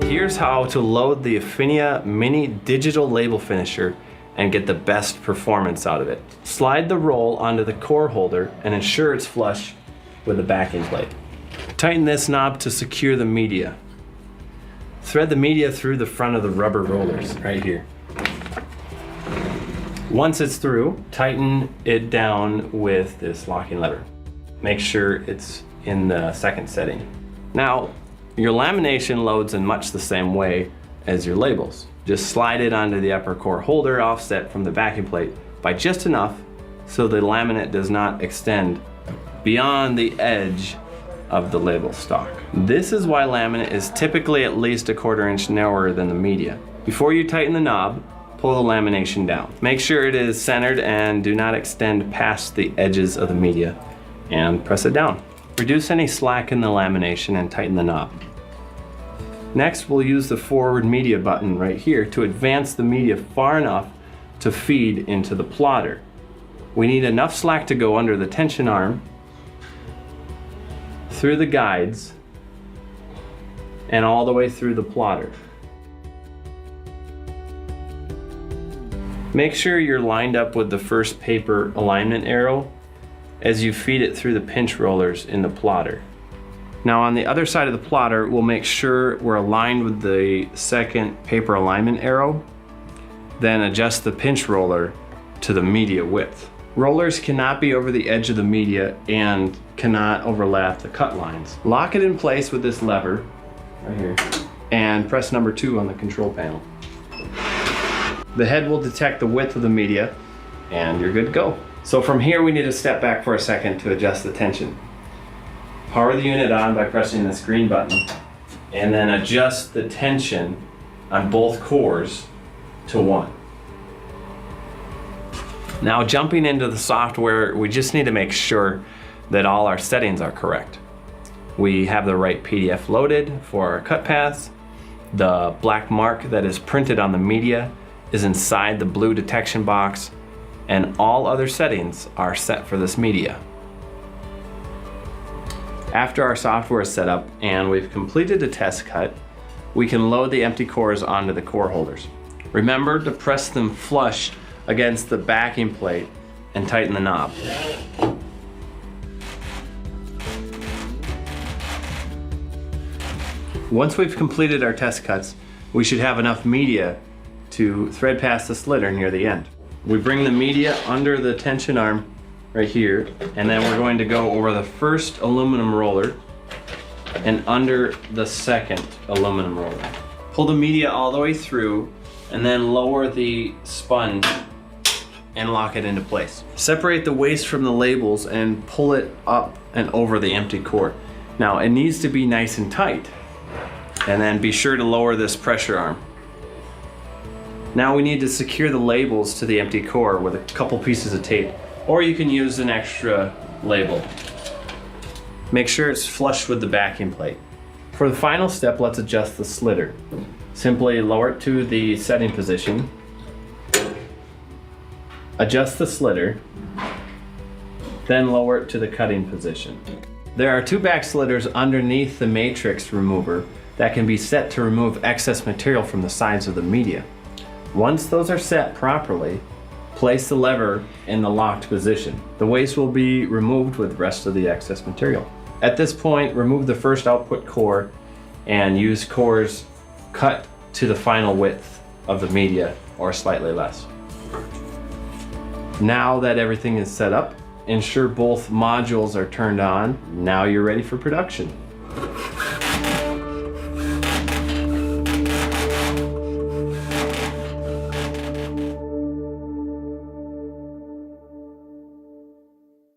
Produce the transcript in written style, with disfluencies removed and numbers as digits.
Here's how to load the Afinia Mini Digital Label Finisher and get the best performance out of it. Slide the roll onto the core holder and ensure it's flush with the backing plate. Tighten this knob to secure the media. Thread the media through the front of the rubber rollers right here. Once it's through, tighten it down with this locking lever. Make sure it's in the second setting. Now, your lamination loads in much the same way as your labels. Just slide it onto the upper core holder offset from the backing plate by just enough so the laminate does not extend beyond the edge of the label stock. This is why laminate is typically at least a 1/4 inch narrower than the media. Before you tighten the knob, pull the lamination down. Make sure it is centered and do not extend past the edges of the media, and press it down. Reduce any slack in the lamination and tighten the knob. Next, we'll use the forward media button right here to advance the media far enough to feed into the plotter. We need enough slack to go under the tension arm, through the guides, and all the way through the plotter. Make sure you're lined up with the first paper alignment arrow as you feed it through the pinch rollers in the plotter. Now on the other side of the plotter, we'll make sure we're aligned with the second paper alignment arrow, then adjust the pinch roller to the media width. Rollers cannot be over the edge of the media and cannot overlap the cut lines. Lock it in place with this lever right here and press number 2 on the control panel. The head will detect the width of the media and you're good to go. So from here we need to step back for a second to adjust the tension. Power the unit on by pressing this green button and then adjust the tension on both cores to 1. Now jumping into the software, we just need to make sure that all our settings are correct. We have the right PDF loaded for our cut paths. The black mark that is printed on the media is inside the blue detection box, and all other settings are set for this media. After our software is set up and we've completed the test cut, we can load the empty cores onto the core holders. Remember to press them flush against the backing plate and tighten the knob. Once we've completed our test cuts, we should have enough media to thread past the slitter near the end. We bring the media under the tension arm right here, and then we're going to go over the first aluminum roller and under the second aluminum roller. Pull the media all the way through and then lower the sponge and lock it into place. Separate the waste from the labels and pull it up and over the empty core. Now it needs to be nice and tight, and then be sure to lower this pressure arm. Now we need to secure the labels to the empty core with a couple pieces of tape, or you can use an extra label. Make sure it's flush with the backing plate. For the final step, let's adjust the slitter. Simply lower it to the setting position, adjust the slitter, then lower it to the cutting position. There are 2 back slitters underneath the matrix remover that can be set to remove excess material from the sides of the media. Once those are set properly, place the lever in the locked position. The waste will be removed with the rest of the excess material. At this point, remove the first output core and use cores cut to the final width of the media or slightly less. Now that everything is set up, ensure both modules are turned on. Now you're ready for production.